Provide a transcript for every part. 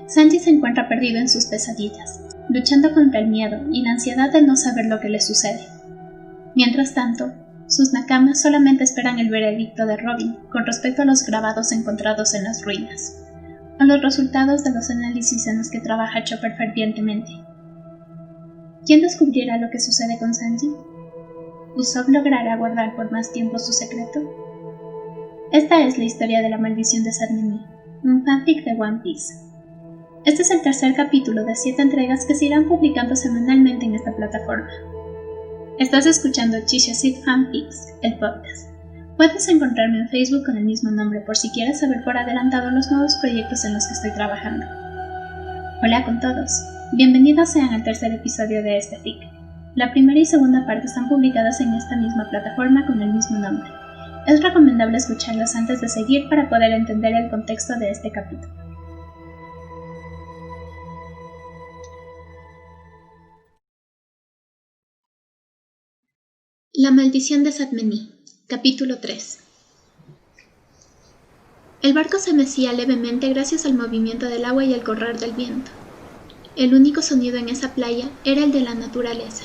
Sanji se encuentra perdido en sus pesadillas, luchando contra el miedo y la ansiedad de no saber lo que le sucede. Mientras tanto, sus nakamas solamente esperan el veredicto de Robin con respecto a los grabados encontrados en las ruinas, o los resultados de los análisis en los que trabaja Chopper fervientemente. ¿Quién descubrirá lo que sucede con Sanji? ¿Usopp logrará guardar por más tiempo su secreto? Esta es la historia de la maldición de Satsumi, un fanfic de One Piece. Este es el tercer capítulo de 7 entregas que se irán publicando semanalmente en esta plataforma. Estás escuchando Chishasif Fanfics, el podcast. Puedes encontrarme en Facebook con el mismo nombre por si quieres saber por adelantado los nuevos proyectos en los que estoy trabajando. Hola con todos, bienvenidos sean al tercer episodio de este fic. La primera y segunda parte están publicadas en esta misma plataforma con el mismo nombre. Es recomendable escucharlas antes de seguir para poder entender el contexto de este capítulo. La maldición de Satsumi, capítulo 3. El barco se mecía levemente gracias al movimiento del agua y al correr del viento. El único sonido en esa playa era el de la naturaleza.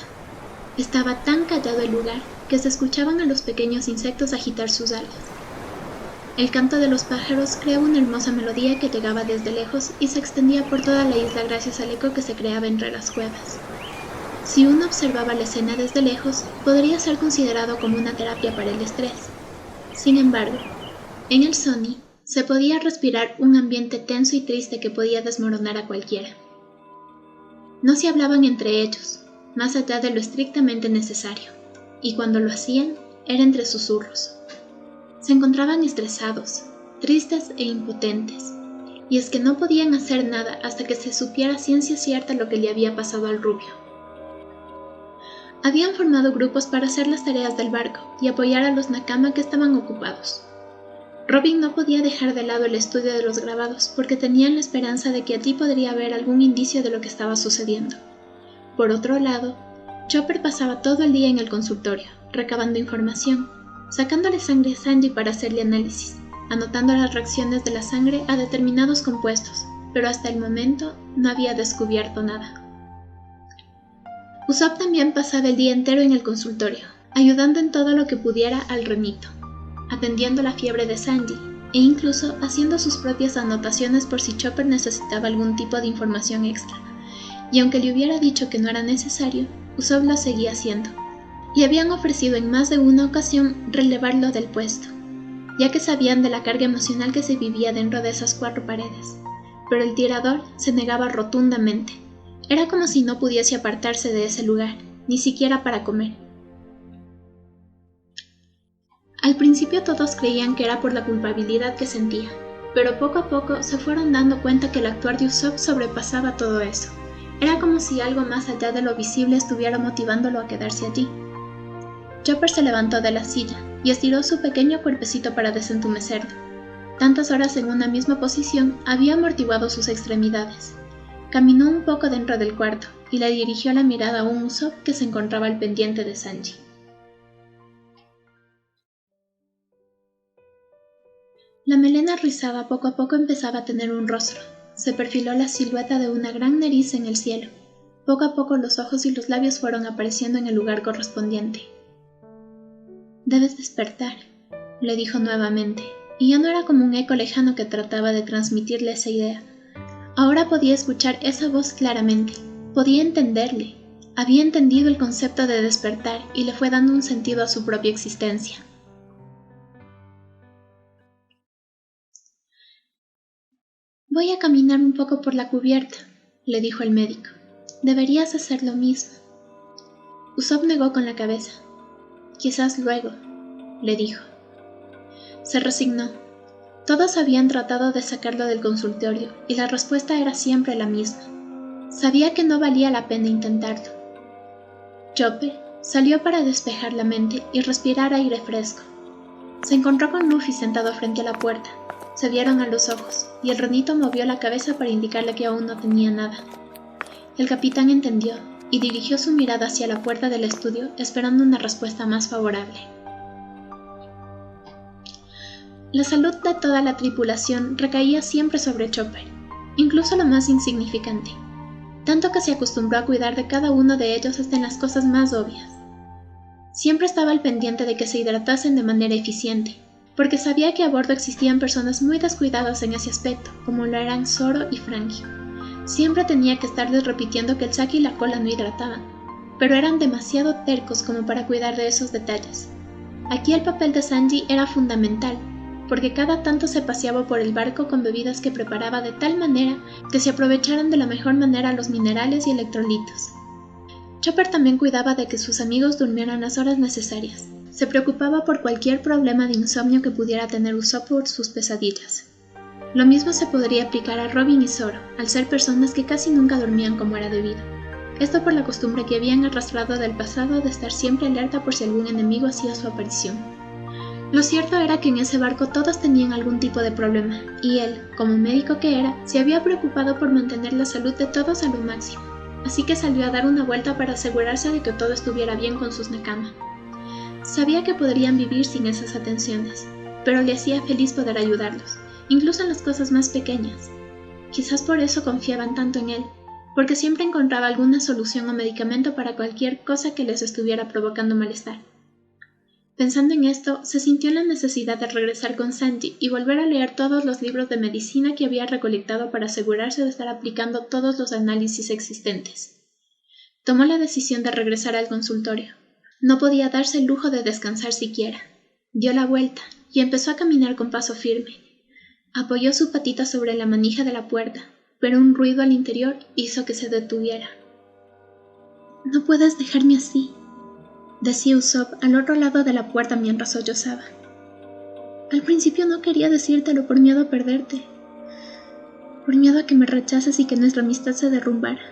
Estaba tan callado el lugar que se escuchaban a los pequeños insectos agitar sus alas. El canto de los pájaros creaba una hermosa melodía que llegaba desde lejos y se extendía por toda la isla gracias al eco que se creaba entre las cuevas. Si uno observaba la escena desde lejos, podría ser considerado como una terapia para el estrés. Sin embargo, en el Sony se podía respirar un ambiente tenso y triste que podía desmoronar a cualquiera. No se hablaban entre ellos, más allá de lo estrictamente necesario, y cuando lo hacían, era entre susurros. Se encontraban estresados, tristes e impotentes, y es que no podían hacer nada hasta que se supiera a ciencia cierta lo que le había pasado al rubio. Habían formado grupos para hacer las tareas del barco y apoyar a los nakama que estaban ocupados. Robin no podía dejar de lado el estudio de los grabados porque tenían la esperanza de que allí podría haber algún indicio de lo que estaba sucediendo. Por otro lado, Chopper pasaba todo el día en el consultorio, recabando información, sacándole sangre a Sanji para hacerle análisis, anotando las reacciones de la sangre a determinados compuestos, pero hasta el momento no había descubierto nada. Usopp también pasaba el día entero en el consultorio, ayudando en todo lo que pudiera al renito, atendiendo la fiebre de Sanji e incluso haciendo sus propias anotaciones por si Chopper necesitaba algún tipo de información extra. Y aunque le hubiera dicho que no era necesario, Usopp lo seguía haciendo. Le habían ofrecido en más de una ocasión relevarlo del puesto, ya que sabían de la carga emocional que se vivía dentro de esas 4 paredes, pero el tirador se negaba rotundamente. Era como si no pudiese apartarse de ese lugar, ni siquiera para comer. Al principio todos creían que era por la culpabilidad que sentía, pero poco a poco se fueron dando cuenta que el actuar de Usopp sobrepasaba todo eso. Era como si algo más allá de lo visible estuviera motivándolo a quedarse allí. Chopper se levantó de la silla y estiró su pequeño cuerpecito para desentumecerlo. Tantas horas en una misma posición había amortiguado sus extremidades. Caminó un poco dentro del cuarto y le dirigió la mirada a un Usopp que se encontraba al pendiente de Sanji. La melena rizada poco a poco empezaba a tener un rostro. Se perfiló la silueta de una gran nariz en el cielo. Poco a poco los ojos y los labios fueron apareciendo en el lugar correspondiente. «Debes despertar», le dijo nuevamente, y ya no era como un eco lejano que trataba de transmitirle esa idea. Ahora podía escuchar esa voz claramente, podía entenderle, había entendido el concepto de despertar y le fue dando un sentido a su propia existencia. «Voy a caminar un poco por la cubierta», le dijo el médico. «Deberías hacer lo mismo». Usopp negó con la cabeza. «Quizás luego», le dijo. Se resignó. Todos habían tratado de sacarlo del consultorio y la respuesta era siempre la misma. Sabía que no valía la pena intentarlo. Chopper salió para despejar la mente y respirar aire fresco. Se encontró con Luffy sentado frente a la puerta. Se vieron a los ojos y el renito movió la cabeza para indicarle que aún no tenía nada. El capitán entendió y dirigió su mirada hacia la puerta del estudio esperando una respuesta más favorable. La salud de toda la tripulación recaía siempre sobre Chopper. incluso lo más insignificante, tanto que se acostumbró a cuidar de cada uno de ellos hasta en las cosas más obvias. Siempre estaba al pendiente de que se hidratasen de manera eficiente, porque sabía que a bordo existían personas muy descuidadas en ese aspecto, como lo eran Zoro y Franky. Siempre tenía que estarles repitiendo que el sake y la cola no hidrataban, pero eran demasiado tercos como para cuidar de esos detalles. Aquí el papel de Sanji era fundamental, porque cada tanto se paseaba por el barco con bebidas que preparaba de tal manera que se aprovecharan de la mejor manera los minerales y electrolitos. Chopper también cuidaba de que sus amigos durmieran las horas necesarias. Se preocupaba por cualquier problema de insomnio que pudiera tener Usopp por sus pesadillas. Lo mismo se podría aplicar a Robin y Zoro, al ser personas que casi nunca dormían como era debido. Esto por la costumbre que habían arrastrado del pasado de estar siempre alerta por si algún enemigo hacía su aparición. Lo cierto era que en ese barco todos tenían algún tipo de problema, y él, como médico que era, se había preocupado por mantener la salud de todos a lo máximo, así que salió a dar una vuelta para asegurarse de que todo estuviera bien con sus Nakama. Sabía que podrían vivir sin esas atenciones, pero le hacía feliz poder ayudarlos, incluso en las cosas más pequeñas. Quizás por eso confiaban tanto en él, porque siempre encontraba alguna solución o medicamento para cualquier cosa que les estuviera provocando malestar. Pensando en esto, se sintió la necesidad de regresar con Sanji y volver a leer todos los libros de medicina que había recolectado para asegurarse de estar aplicando todos los análisis existentes. Tomó la decisión de regresar al consultorio. No podía darse el lujo de descansar siquiera. Dio la vuelta y empezó a caminar con paso firme. Apoyó su patita sobre la manija de la puerta, pero un ruido al interior hizo que se detuviera. «No puedes dejarme así», decía Usopp al otro lado de la puerta mientras sollozaba. «Al principio no quería decírtelo por miedo a perderte, por miedo a que me rechaces y que nuestra amistad se derrumbara,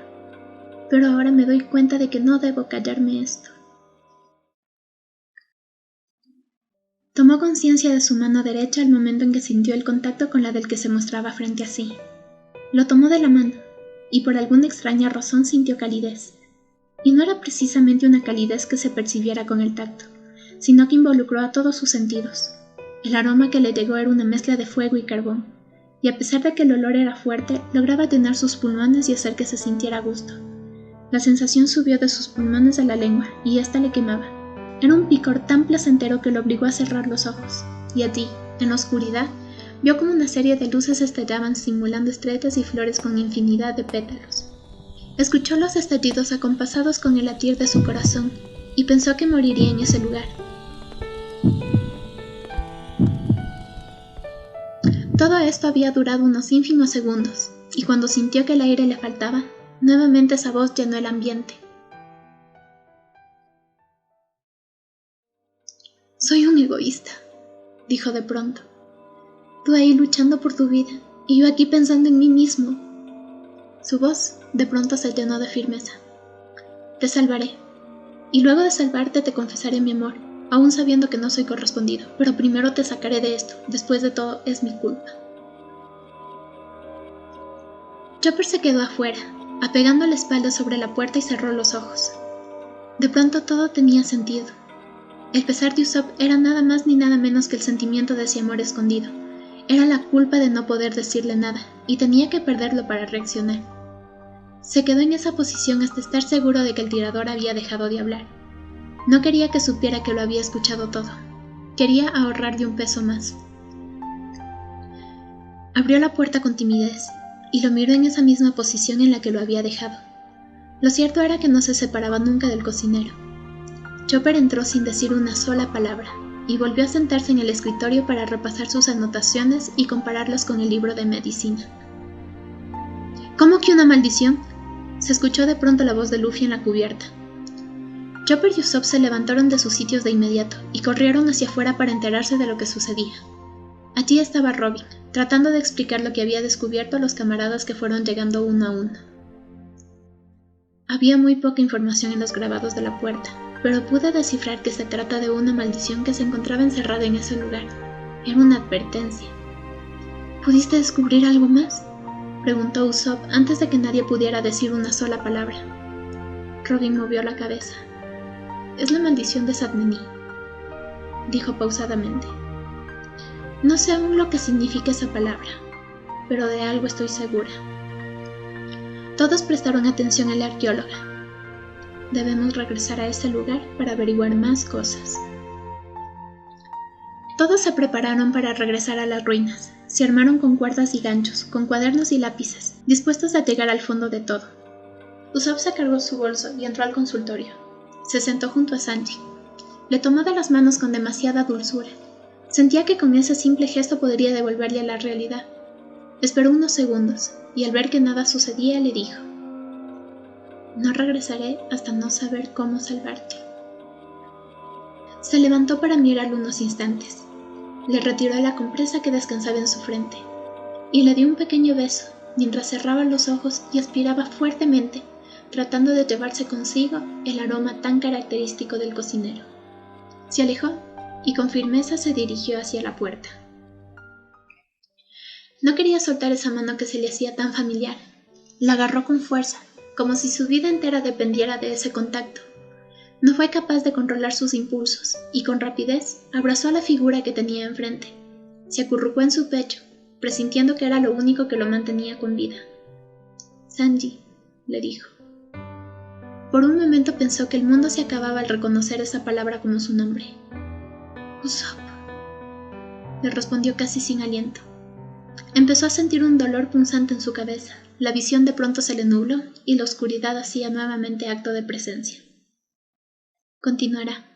pero ahora me doy cuenta de que no debo callarme esto». Tomó conciencia de su mano derecha al momento en que sintió el contacto con la del que se mostraba frente a sí. Lo tomó de la mano, y por alguna extraña razón sintió calidez. Y no era precisamente una calidez que se percibiera con el tacto, sino que involucró a todos sus sentidos. El aroma que le llegó era una mezcla de fuego y carbón, y a pesar de que el olor era fuerte, lograba llenar sus pulmones y hacer que se sintiera a gusto. La sensación subió de sus pulmones a la lengua, y ésta le quemaba. Era un picor tan placentero que lo obligó a cerrar los ojos, y allí, en la oscuridad, vio como una serie de luces estallaban simulando estrellas y flores con infinidad de pétalos. Escuchó los estallidos acompasados con el latir de su corazón, y pensó que moriría en ese lugar. Todo esto había durado unos ínfimos segundos, y cuando sintió que el aire le faltaba, nuevamente esa voz llenó el ambiente. «Soy un egoísta», dijo de pronto. «Tú ahí luchando por tu vida, y yo aquí pensando en mí mismo». Su voz de pronto se llenó de firmeza. «Te salvaré, y luego de salvarte te confesaré mi amor, aún sabiendo que no soy correspondido, pero primero te sacaré de esto, después de todo es mi culpa». Chopper se quedó afuera, apegando la espalda sobre la puerta y cerró los ojos. De pronto todo tenía sentido. El pesar de Usopp era nada más ni nada menos que el sentimiento de ese amor escondido. Era la culpa de no poder decirle nada, y tenía que perderlo para reaccionar. Se quedó en esa posición hasta estar seguro de que el tirador había dejado de hablar. No quería que supiera que lo había escuchado todo. Quería ahorrarle un peso más. Abrió la puerta con timidez, y lo miró en esa misma posición en la que lo había dejado. Lo cierto era que no se separaba nunca del cocinero. Chopper entró sin decir una sola palabra, y volvió a sentarse en el escritorio para repasar sus anotaciones y compararlas con el libro de medicina. «¿Cómo que una maldición?», se escuchó de pronto la voz de Luffy en la cubierta. Chopper y Usopp se levantaron de sus sitios de inmediato y corrieron hacia afuera para enterarse de lo que sucedía. Allí estaba Robin, tratando de explicar lo que había descubierto a los camaradas que fueron llegando uno a uno. Había muy poca información en los grabados de la puerta, pero pude descifrar que se trata de una maldición que se encontraba encerrada en ese lugar. Era una advertencia. «¿Pudiste descubrir algo más?», preguntó Usopp antes de que nadie pudiera decir una sola palabra. Robin movió la cabeza. «Es la maldición de Satsumi», dijo pausadamente. «No sé aún lo que significa esa palabra, pero de algo estoy segura». Todos prestaron atención a la arqueóloga. Debemos regresar a ese lugar para averiguar más cosas. Todos se prepararon para regresar a las ruinas. Se armaron con cuerdas y ganchos, con cuadernos y lápices, dispuestos a llegar al fondo de todo. Usopp se cargó su bolso y entró al consultorio. Se sentó junto a Sanji. Le tomó de las manos con demasiada dulzura. Sentía que con ese simple gesto podría devolverle a la realidad. Esperó unos segundos, y al ver que nada sucedía, le dijo: «No regresaré hasta no saber cómo salvarte». Se levantó para mirarlo unos instantes. Le retiró la compresa que descansaba en su frente, y le dio un pequeño beso, mientras cerraba los ojos y aspiraba fuertemente, tratando de llevarse consigo el aroma tan característico del cocinero. Se alejó, y con firmeza se dirigió hacia la puerta. No quería soltar esa mano que se le hacía tan familiar. La agarró con fuerza, como si su vida entera dependiera de ese contacto. No fue capaz de controlar sus impulsos, y con rapidez abrazó a la figura que tenía enfrente. Se acurrucó en su pecho, presintiendo que era lo único que lo mantenía con vida. «Sanji», le dijo. Por un momento pensó que el mundo se acababa al reconocer esa palabra como su nombre. «Usopp», le respondió casi sin aliento. Empezó a sentir un dolor punzante en su cabeza. La visión de pronto se le nubló y la oscuridad hacía nuevamente acto de presencia. Continuará.